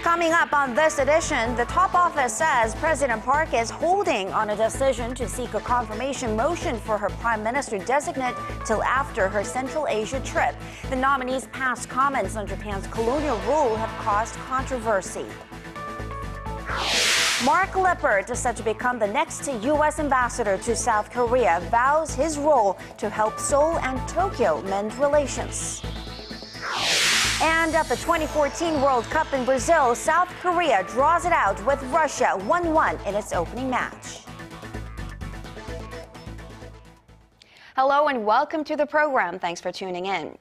Coming up on this edition, the top office says President Park is holding on a decision to seek a confirmation motion for her prime minister designate till after her Central Asia trip. The nominee's past comments on Japan's colonial rule have caused controversy. Mark Lippert is set to become the next U.S. ambassador to South Korea, vows his role to help Seoul and Tokyo mend relations. And at the 2014 World Cup in Brazil, South Korea draws it out with Russia 1-1 in its opening match. Hello and welcome to the program. Thanks for tuning in.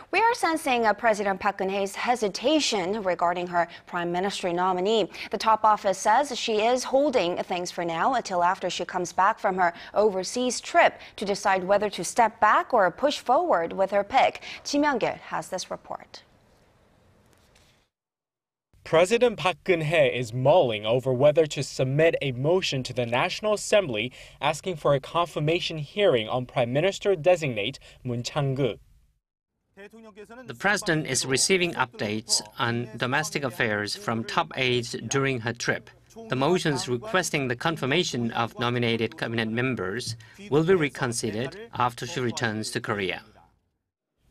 We are sensing President Park Geun-hye's hesitation regarding her prime minister nominee. The top office says she is holding things for now until after she comes back from her overseas trip to decide whether to step back or push forward with her pick. Ji Myung-gil has this report. President Park Geun-hye is mulling over whether to submit a motion to the National Assembly asking for a confirmation hearing on Prime Minister-designate Moon Chang-keuk. The president is receiving updates on domestic affairs from top aides during her trip. The motions requesting the confirmation of nominated cabinet members will be reconsidered after she returns to Korea.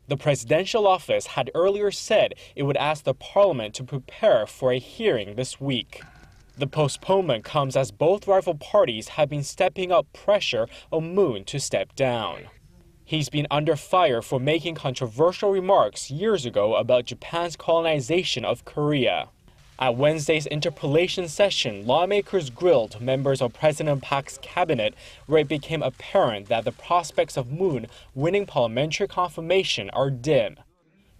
The presidential office had earlier said it would ask the parliament to prepare for a hearing this week. The postponement comes as both rival parties have been stepping up pressure on Moon to step down. He's been under fire for making controversial remarks years ago about Japan's colonization of Korea. At Wednesday's interpellation session, lawmakers grilled members of President Park's cabinet, where it became apparent that the prospects of Moon winning parliamentary confirmation are dim.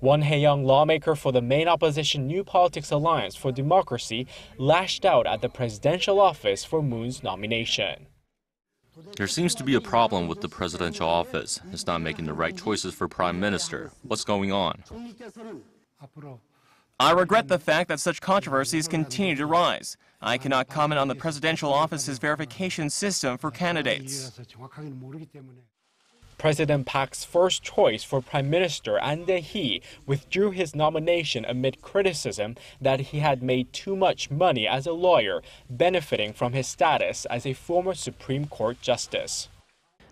Won Hae-young, lawmaker for the main opposition New Politics Alliance for Democracy, lashed out at the presidential office for Moon's nomination. There seems to be a problem with the presidential office. It's not making the right choices for prime minister. What's going on? I regret the fact that such controversies continue to rise. I cannot comment on the presidential office's verification system for candidates. President Park's first choice for Prime Minister An Dae-hee withdrew his nomination amid criticism that he had made too much money as a lawyer, benefiting from his status as a former Supreme Court justice.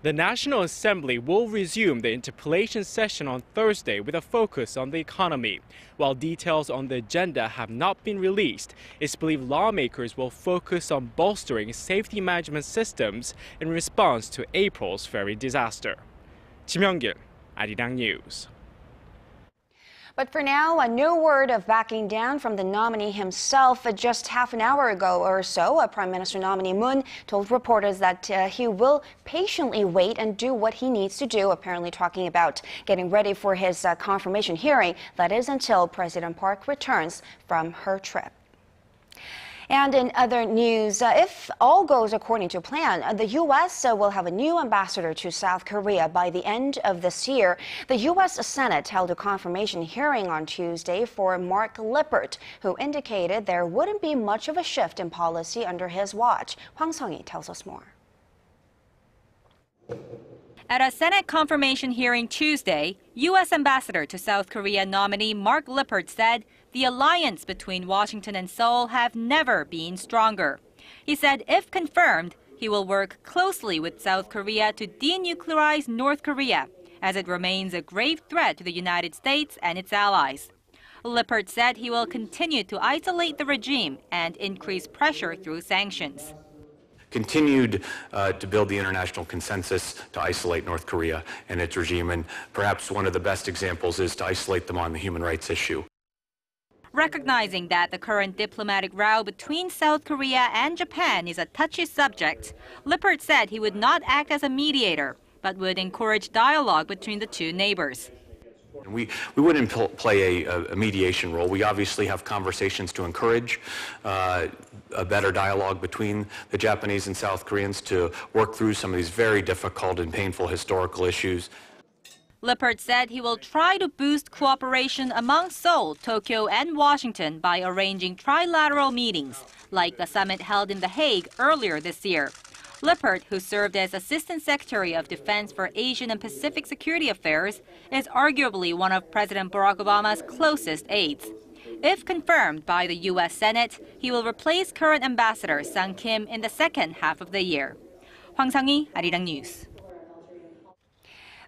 The National Assembly will resume the interpellation session on Thursday with a focus on the economy. While details on the agenda have not been released, it's believed lawmakers will focus on bolstering safety management systems in response to April's ferry disaster. Ji Myung-gil, ARIRANG News. But for now, no word of backing down from the nominee himself. Just half an hour ago or so, Prime Minister nominee Moon told reporters that he will patiently wait and do what he needs to do, apparently talking about getting ready for his confirmation hearing. That is until President Park returns from her trip. And in other news, if all goes according to plan, the U.S. will have a new ambassador to South Korea by the end of this year. The U.S. Senate held a confirmation hearing on Tuesday for Mark Lippert, who indicated there wouldn't be much of a shift in policy under his watch. Hwang Sung-hee tells us more. At a Senate confirmation hearing Tuesday, U.S. Ambassador to South Korea nominee Mark Lippert said the alliance between Washington and Seoul have never been stronger. He said if confirmed, he will work closely with South Korea to denuclearize North Korea, as it remains a grave threat to the United States and its allies. Lippert said he will continue to isolate the regime and increase pressure through sanctions. Continued to build the international consensus to isolate North Korea and its regime, and perhaps one of the best examples is to isolate them on the human rights issue. Recognizing that the current diplomatic row between South Korea and Japan is a touchy subject, Lippert said he would not act as a mediator, but would encourage dialogue between the two neighbors. We wouldn't play a mediation role. We obviously have conversations to encourage a better dialogue between the Japanese and South Koreans to work through some of these very difficult and painful historical issues. Lippert said he will try to boost cooperation among Seoul, Tokyo, and Washington by arranging trilateral meetings, like the summit held in The Hague earlier this year. Lippert, who served as Assistant Secretary of Defense for Asian and Pacific Security Affairs, is arguably one of President Barack Obama's closest aides. If confirmed by the U.S. Senate, he will replace current Ambassador Sang Kim in the second half of the year. Hwang Sang-hee, ARIRANG News.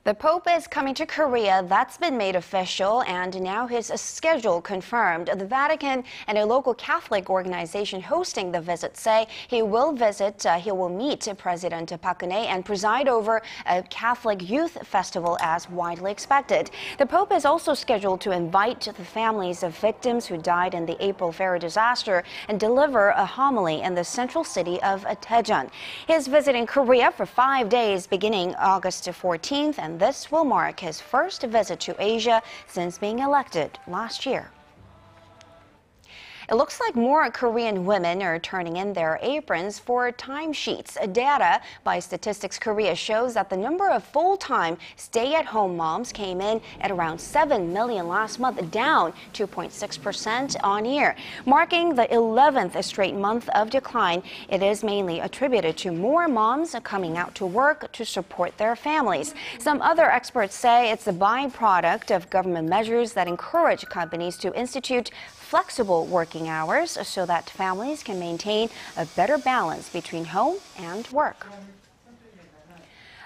The Pope is coming to Korea. That's been made official, and now his schedule confirmed. The Vatican and a local Catholic organization hosting the visit say he will meet President Park Geun-hye and preside over a Catholic youth festival as widely expected. The Pope is also scheduled to invite the families of victims who died in the April ferry disaster and deliver a homily in the central city of Daejeon. He is visiting Korea for 5 days beginning August 14th, and this will mark his first visit to Asia since being elected last year. It looks like more Korean women are turning in their aprons for timesheets. Data by Statistics Korea shows that the number of full-time stay-at-home moms came in at around 7 million last month, down 2.6% on year. Marking the 11th straight month of decline, it is mainly attributed to more moms coming out to work to support their families. Some other experts say it's a byproduct of government measures that encourage companies to institute flexible working hours so that families can maintain a better balance between home and work.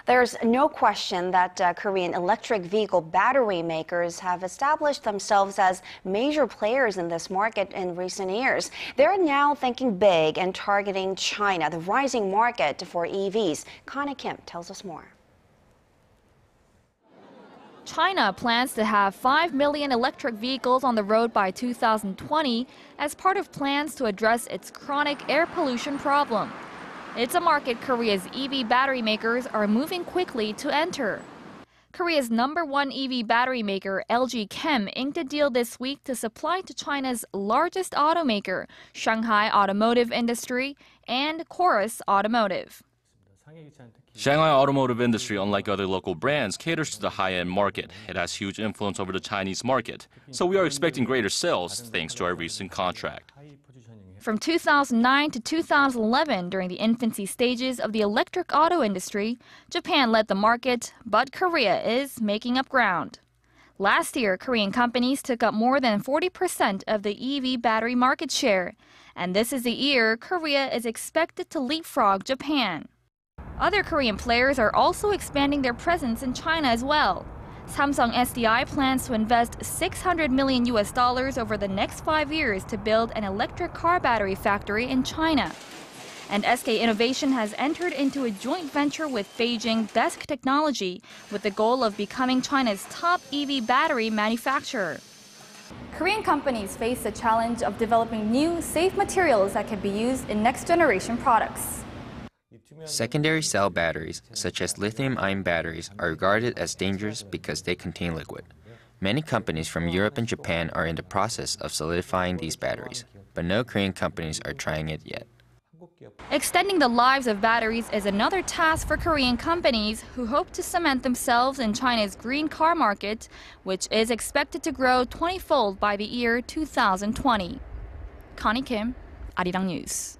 There's no question that Korean electric vehicle battery makers have established themselves as major players in this market in recent years. They're now thinking big and targeting China, the rising market for EVs. Connie Kim tells us more. China plans to have 5 million electric vehicles on the road by 2020 as part of plans to address its chronic air pollution problem. It's a market Korea's EV battery makers are moving quickly to enter. Korea's #1 EV battery maker, LG Chem, inked a deal this week to supply to China's largest automaker, Shanghai Automotive Industry and Chorus Automotive. Shanghai automotive industry, unlike other local brands, caters to the high-end market. It has huge influence over the Chinese market, so we are expecting greater sales thanks to our recent contract. From 2009 to 2011, during the infancy stages of the electric auto industry, Japan led the market, but Korea is making up ground. Last year, Korean companies took up more than 40% of the EV battery market share, and this is the year Korea is expected to leapfrog Japan. Other Korean players are also expanding their presence in China as well. Samsung SDI plans to invest $600 million over the next 5 years to build an electric car battery factory in China. And SK Innovation has entered into a joint venture with Beijing Desk Technology with the goal of becoming China's top EV battery manufacturer. Korean companies face the challenge of developing new, safe materials that can be used in next-generation products. Secondary cell batteries, such as lithium-ion batteries, are regarded as dangerous because they contain liquid. Many companies from Europe and Japan are in the process of solidifying these batteries, but no Korean companies are trying it yet. Extending the lives of batteries is another task for Korean companies who hope to cement themselves in China's green car market, which is expected to grow 20-fold by the year 2020. Connie Kim, ARIRANG News.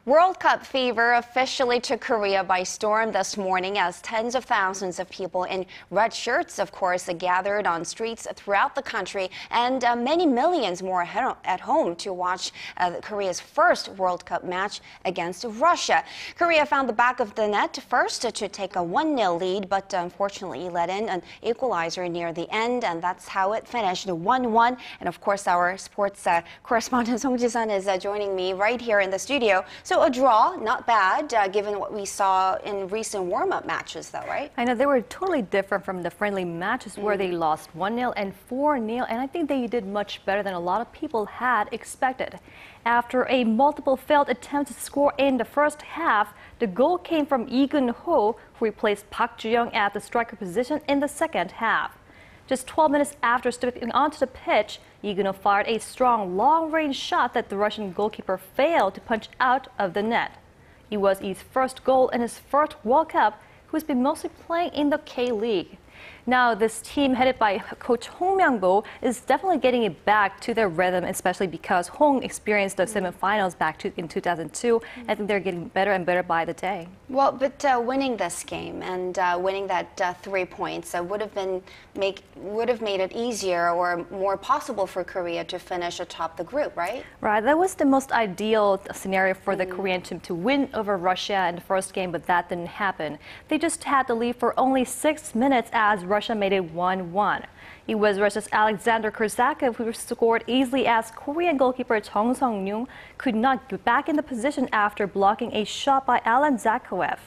World Cup fever officially took Korea by storm this morning as tens of thousands of people in red shirts, of course, gathered on streets throughout the country, and many millions more at home to watch Korea's first World Cup match against Russia. Korea found the back of the net first to take a 1-0 lead, but unfortunately let in an equalizer near the end, and that's how it finished, 1-1. And of course, our sports correspondent Song Ji-sun is joining me right here in the studio. So a draw, not bad, given what we saw in recent warm-up matches, though, right? I know they were totally different from the friendly matches where they lost 1-0 and 4-0, and I think they did much better than a lot of people had expected. After a multiple failed attempts to score in the first half, the goal came from Lee Gun-ho, who replaced Park Ju-young at the striker position in the second half. Just 12 minutes after stepping onto the pitch, Lee fired a strong long-range shot that the Russian goalkeeper failed to punch out of the net. It was Lee's first goal in his first World Cup, who's been mostly playing in the K-League. Now, this team headed by coach Hong Myung-bo is definitely getting it back to their rhythm, especially because Hong experienced the semifinals back in 2002. I think they're getting better and better by the day. Well, but winning this game and winning that 3 points would have made it easier or more possible for Korea to finish atop the group, right? Right. That was the most ideal scenario for the Korean team to win over Russia in the first game, but that didn't happen. They just had the lead for only 6 minutes as Russia made it 1-1. It was Russia's Alexander Kurzakov who scored easily as Korean goalkeeper Chung Sung-ryung could not get back in the position after blocking a shot by Alan Zakoev.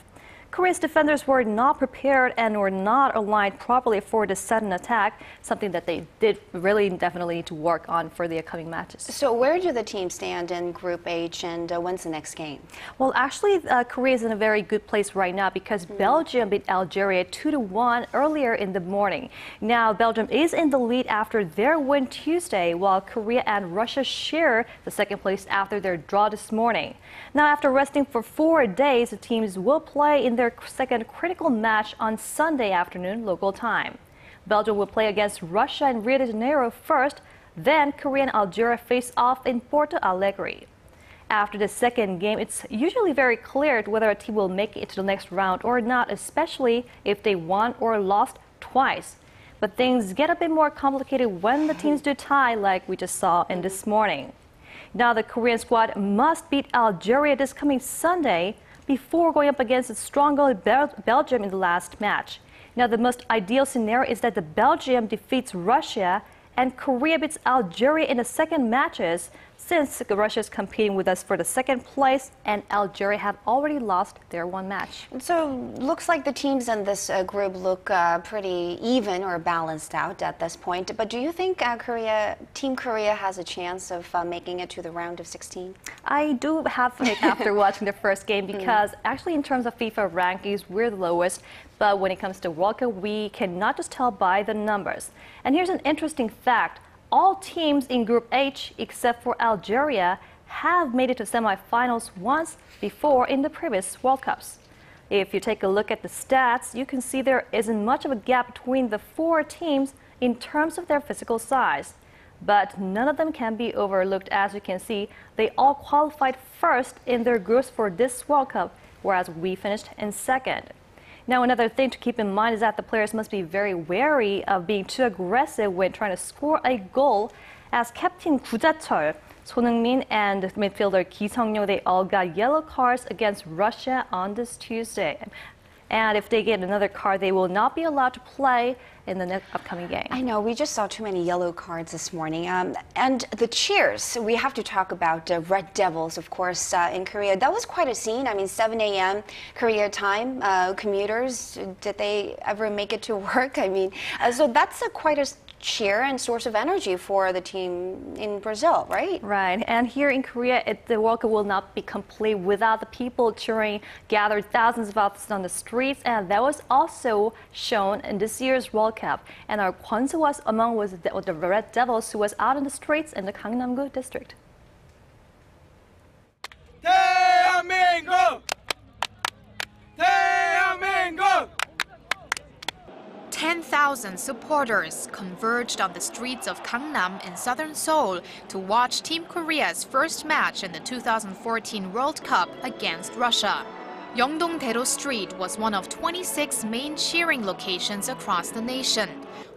Korea's defenders were not prepared and were not aligned properly for the sudden attack, something that they did really definitely need to work on for the upcoming matches. So where do the teams stand in Group H, and when's the next game? Well, actually, Korea is in a very good place right now because Belgium beat Algeria 2-1 earlier in the morning. Now, Belgium is in the lead after their win Tuesday, while Korea and Russia share the second place after their draw this morning. Now, after resting for 4 days, the teams will play in their second critical match on Sunday afternoon local time. Belgium will play against Russia in Rio de Janeiro first, then Korea and Algeria face off in Porto Alegre. After the second game, it's usually very clear whether a team will make it to the next round or not, especially if they won or lost twice. But things get a bit more complicated when the teams do tie, like we just saw in this morning. Now, the Korean squad must beat Algeria this coming Sunday before going up against a stronger Belgium in the last match. Now, the most ideal scenario is that the Belgium defeats Russia and Korea beats Algeria in the second matches, since Russia is competing with us for the second place and Algeria have already lost their one match. So looks like the teams in this group look pretty even or balanced out at this point. But do you think Team Korea has a chance of making it to the round of 16? I do have faith after watching the first game because actually in terms of FIFA rankings, we're the lowest. But when it comes to World Cup, we cannot just tell by the numbers. And here's an interesting fact. All teams in Group H, except for Algeria, have made it to semifinals once before in the previous World Cups. If you take a look at the stats, you can see there isn't much of a gap between the 4 teams in terms of their physical size. But none of them can be overlooked. As you can see, they all qualified first in their groups for this World Cup, whereas we finished in second. Now, another thing to keep in mind is that the players must be very wary of being too aggressive when trying to score a goal, as Captain 구자철, Son Heung-min, and midfielder Ki Sung-yo, they all got yellow cards against Russia on this Tuesday. And if they get another card, they will not be allowed to play in the next upcoming game. I know, we just saw too many yellow cards this morning. And the cheers, we have to talk about Red Devils, of course, in Korea. That was quite a scene. I mean, 7 a.m. Korea time, commuters, did they ever make it to work? I mean, so that's quite a cheer and source of energy for the team in Brazil, right? Right. And here in Korea, the World Cup will not be complete without the people cheering, gathered thousands of us on the streets, and that was also shown in this year's World Cup. And our Kwon-soo was among the Red Devils who was out in the streets in the Gangnam-gu district. 대한민국! 대한민국! 10,000 supporters converged on the streets of Gangnam in southern Seoul to watch Team Korea's first match in the 2014 World Cup against Russia. Yeongdong-daedo Street was one of 26 main cheering locations across the nation.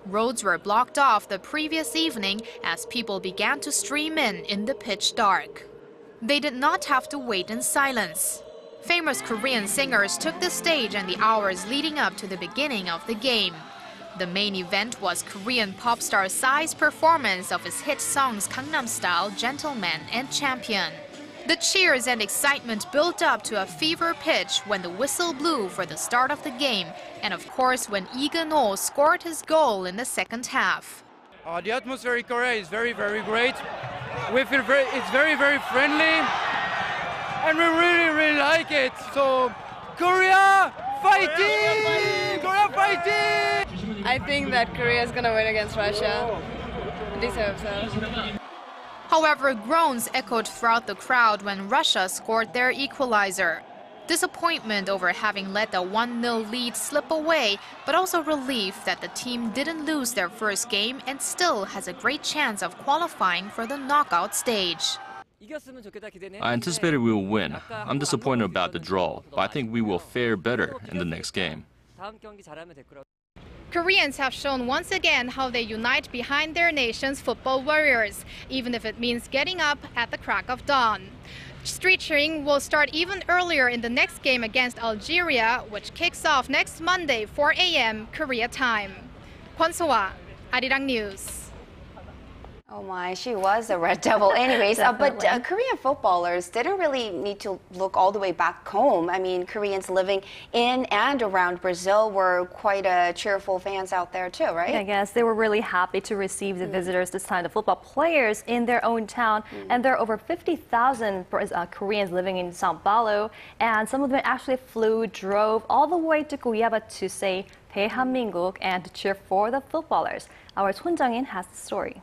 Roads were blocked off the previous evening as people began to stream in the pitch dark. They did not have to wait in silence. Famous Korean singers took the stage in the hours leading up to the beginning of the game. The main event was Korean pop star Psy's performance of his hit songs Gangnam Style, Gentleman, and Champion. The cheers and excitement built up to a fever pitch when the whistle blew for the start of the game, and of course when Lee Geun-ho scored his goal in the second half. The atmosphere in Korea is very, very great. We feel it's very, very friendly, and we really, really like it. So, Korea fighting! Korea fighting! I think that Korea is going to win against Russia. At least I hope so. However, groans echoed throughout the crowd when Russia scored their equalizer. Disappointment over having let the 1-0 lead slip away, but also relief that the team didn't lose their first game and still has a great chance of qualifying for the knockout stage. I anticipated we will win. I'm disappointed about the draw, but I think we will fare better in the next game. Koreans have shown once again how they unite behind their nation's football warriors, even if it means getting up at the crack of dawn. Street cheering will start even earlier in the next game against Algeria, which kicks off next Monday, 4 a.m. Korea time. Kwon So-ah, ARIRANG News. Oh my, she was a Red Devil anyways. But Korean footballers didn't really need to look all the way back home. I mean, Koreans living in and around Brazil were quite cheerful fans out there too, right? I guess they were really happy to receive the visitors this time, the football players in their own town. And there are over 50,000 Koreans living in Sao Paulo. And some of them actually drove all the way to Guayaba to say 대한민국 and to cheer for the footballers. Our Moon Chang-keuk has the story.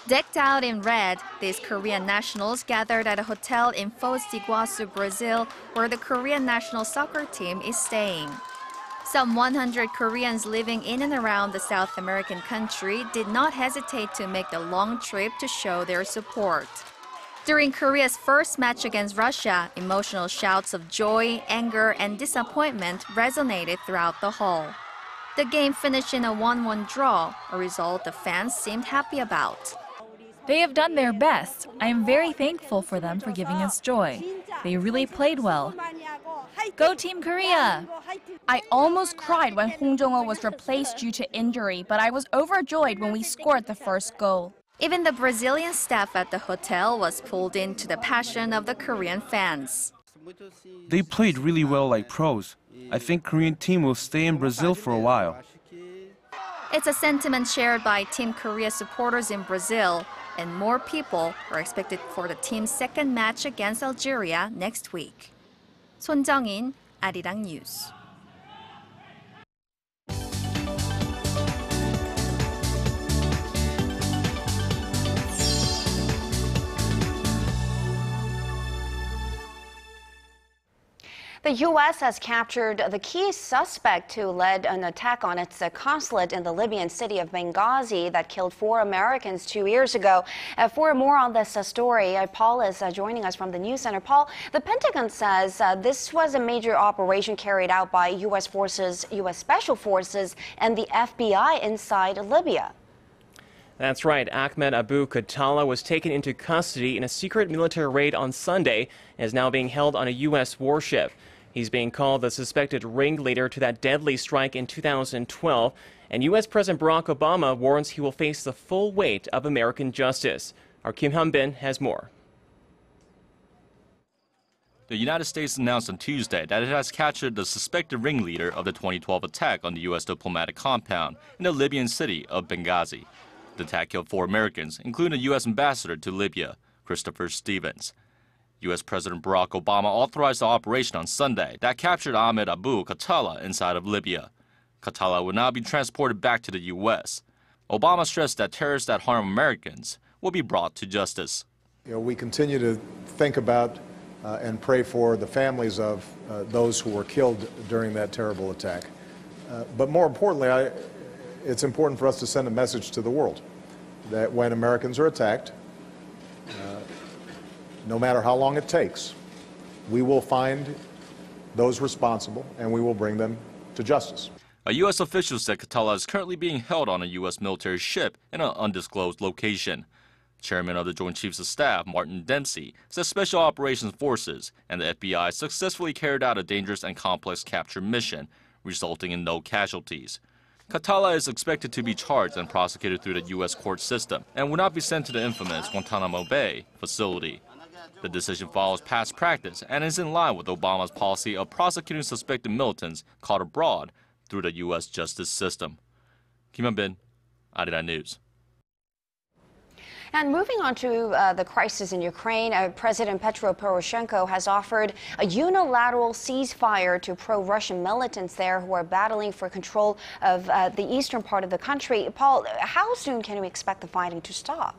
Decked out in red, these Korean nationals gathered at a hotel in Foz do Iguaçu, Brazil, where the Korean national soccer team is staying. Some 100 Koreans living in and around the South American country did not hesitate to make the long trip to show their support. During Korea's first match against Russia, emotional shouts of joy, anger, and disappointment resonated throughout the hall. The game finished in a 1-1 draw, a result the fans seemed happy about. They have done their best. I am very thankful for them for giving us joy. They really played well. Go Team Korea! I almost cried when Hong Jong-ho was replaced due to injury, but I was overjoyed when we scored the first goal. Even the Brazilian staff at the hotel was pulled into the passion of the Korean fans. They played really well like pros. I think Korean team will stay in Brazil for a while. It's a sentiment shared by Team Korea supporters in Brazil, and more people are expected for the team's second match against Algeria next week. Son Jung-in, ARIRANG News. The U.S. has captured the key suspect who led an attack on its consulate in the Libyan city of Benghazi that killed 4 Americans 2 years ago. For more on this story, Paul is joining us from the News Center. Paul, the Pentagon says this was a major operation carried out by U.S. forces, U.S. Special Forces, and the FBI inside Libya. That's right. Ahmed Abu Khattala was taken into custody in a secret military raid on Sunday and is now being held on a U.S. warship. He's being called the suspected ringleader to that deadly strike in 2012, and U.S. President Barack Obama warns he will face the full weight of American justice. Our Kim Hyun-bin has more. The United States announced on Tuesday that it has captured the suspected ringleader of the 2012 attack on the U.S. diplomatic compound in the Libyan city of Benghazi. The attack killed 4 Americans, including the U.S. ambassador to Libya, Christopher Stevens. U.S. President Barack Obama authorized the operation on Sunday that captured Ahmed Abu Khattala inside of Libya. Khattala will now be transported back to the U.S. Obama stressed that terrorists that harm Americans will be brought to justice. We continue to think about and pray for the families of those who were killed during that terrible attack. But more importantly, it's important for us to send a message to the world that when Americans are attacked, no matter how long it takes, we will find those responsible and we will bring them to justice. A U.S. official said Khattala is currently being held on a U.S. military ship in an undisclosed location. Chairman of the Joint Chiefs of Staff, Martin Dempsey, says Special Operations Forces and the FBI successfully carried out a dangerous and complex capture mission, resulting in no casualties. Khattala is expected to be charged and prosecuted through the U.S. court system and will not be sent to the infamous Guantanamo Bay facility. The decision follows past practice and is in line with Obama's policy of prosecuting suspected militants caught abroad through the U.S. justice system. Kim Hyun-bin, ARIRANG News. And moving on to the crisis in Ukraine, President Petro Poroshenko has offered a unilateral ceasefire to pro-Russian militants there who are battling for control of the eastern part of the country. Paul, how soon can we expect the fighting to stop?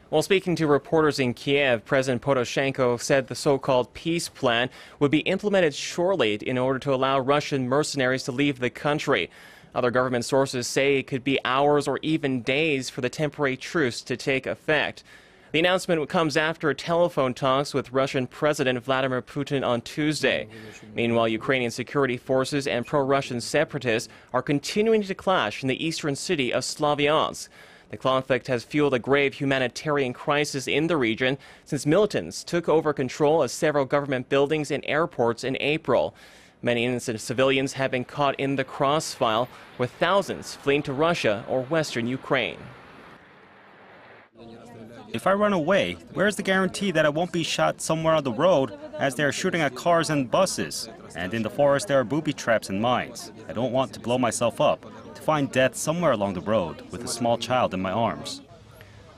While speaking to reporters in Kiev, President Poroshenko said the so-called peace plan would be implemented shortly in order to allow Russian mercenaries to leave the country. Other government sources say it could be hours or even days for the temporary truce to take effect. The announcement comes after telephone talks with Russian President Vladimir Putin on Tuesday. Meanwhile, Ukrainian security forces and pro-Russian separatists are continuing to clash in the eastern city of Slavyansk. The conflict has fueled a grave humanitarian crisis in the region since militants took over control of several government buildings and airports in April. Many innocent civilians have been caught in the crossfire, with thousands fleeing to Russia or western Ukraine. If I run away, where's the guarantee that I won't be shot somewhere on the road as they are shooting at cars and buses? And in the forest there are booby traps and mines. I don't want to blow myself up, to find death somewhere along the road with a small child in my arms.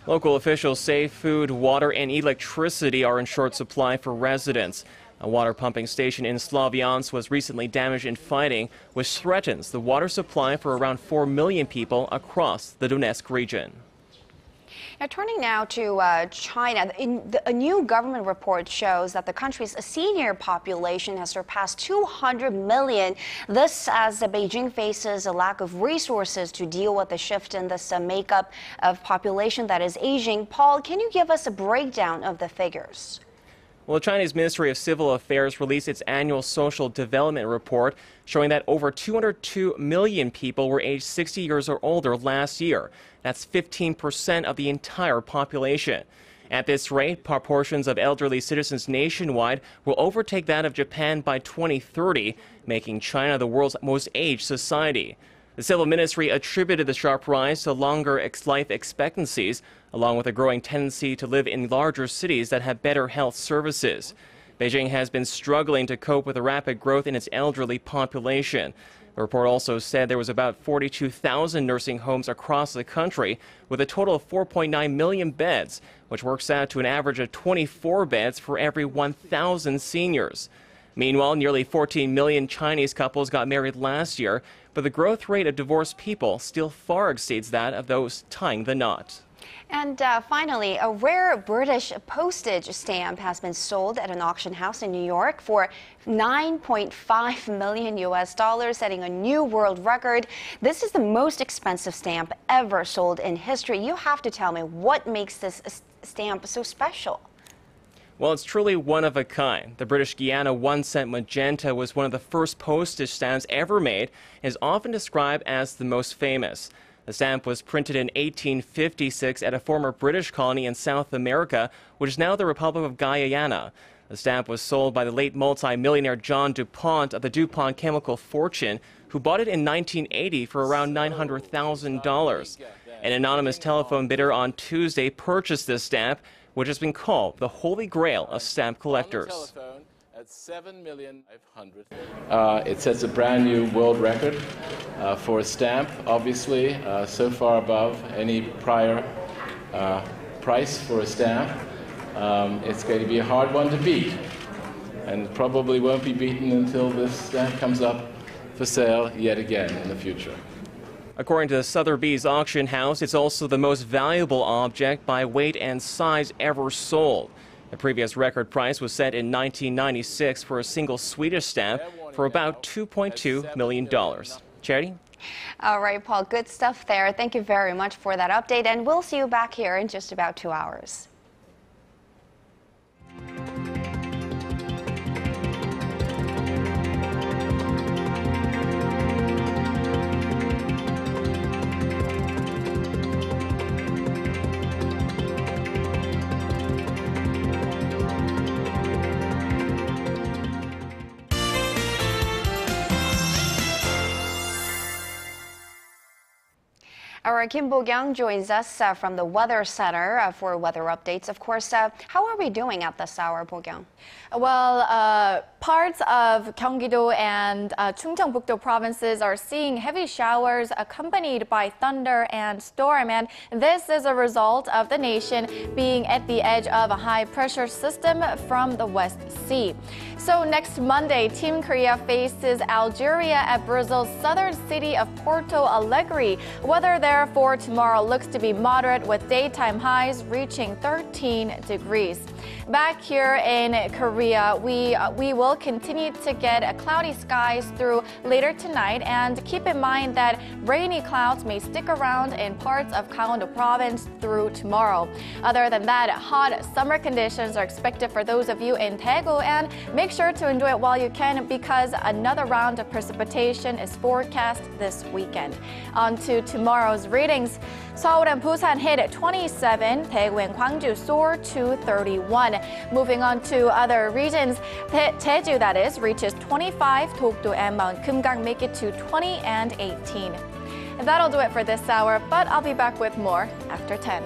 Local officials say food, water, and electricity are in short supply for residents. A water pumping station in Slavyansk was recently damaged in fighting, which threatens the water supply for around 4 million people across the Donetsk region. Now, turning now to China, a new government report shows that the country's senior population has surpassed 200 million. This as Beijing faces a lack of resources to deal with the shift in this makeup of population that is aging. Paul, can you give us a breakdown of the figures? Well, the Chinese Ministry of Civil Affairs released its annual social development report showing that over 202 million people were aged 60 years or older last year. That's 15% of the entire population. At this rate, proportions of elderly citizens nationwide will overtake that of Japan by 2030, making China the world's most aged society. The Civil Ministry attributed the sharp rise to longer life expectancies, along with a growing tendency to live in larger cities that have better health services. Beijing has been struggling to cope with the rapid growth in its elderly population. The report also said there was about 42,000 nursing homes across the country, with a total of 4.9 million beds, which works out to an average of 24 beds for every 1,000 seniors. Meanwhile, nearly 14 million Chinese couples got married last year, but the growth rate of divorced people still far exceeds that of those tying the knot. And finally, a rare British postage stamp has been sold at an auction house in New York for $9.5 million, setting a new world record. This is the most expensive stamp ever sold in history. You have to tell me what makes this stamp so special. Well, it's truly one of a kind. The British Guiana 1-cent magenta was one of the first postage stamps ever made and is often described as the most famous. The stamp was printed in 1856 at a former British colony in South America, which is now the Republic of Guyana. The stamp was sold by the late multi-millionaire John DuPont of the DuPont chemical fortune, who bought it in 1980 for around $900,000. An anonymous telephone bidder on Tuesday purchased this stamp, which has been called the Holy Grail of stamp collectors. At 7,500,000. It sets a brand new world record for a stamp, obviously, so far above any prior price for a stamp. It's going to be a hard one to beat, and probably won't be beaten until this stamp comes up for sale yet again in the future. According to the Sotheby's auction house, it's also the most valuable object by weight and size ever sold. The previous record price was set in 1996 for a single Swedish stamp for about $2.2 million. Charity? All right, Paul, good stuff there. Thank you very much for that update, and we'll see you back here in just about 2 hours. Our Kim Bo-kyung joins us from the Weather Center for weather updates. Of course, how are we doing at this hour, Bo-kyung? Well, parts of Gyeonggi-do and Chungcheongbuk-do provinces are seeing heavy showers accompanied by thunder and storm. And this is a result of the nation being at the edge of a high-pressure system from the West Sea. So next Monday, Team Korea faces Algeria at Brazil's southern city of Porto Alegre. Weather there for tomorrow looks to be moderate with daytime highs reaching 13 degrees. Back here in Korea, we will continue to get cloudy skies through later tonight, and keep in mind that rainy clouds may stick around in parts of Gangwon-do province through tomorrow. Other than that, hot summer conditions are expected for those of you in Daegu, and make sure to enjoy it while you can because another round of precipitation is forecast this weekend. On to tomorrow's readings. Seoul and Busan hit 27, Daegu and Gwangju soar to 31. Moving on to other regions, Jeju, that is, reaches 25, Dokdo and Mount Kumgang make it to 20 and 18. And that'll do it for this hour, but I'll be back with more after 10.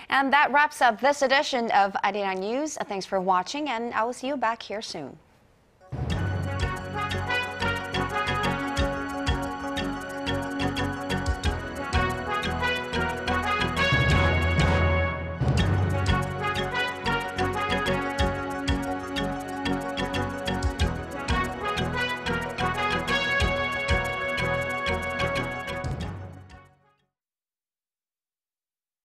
And that wraps up this edition of ARIRANG News. Thanks for watching, and I will see you back here soon.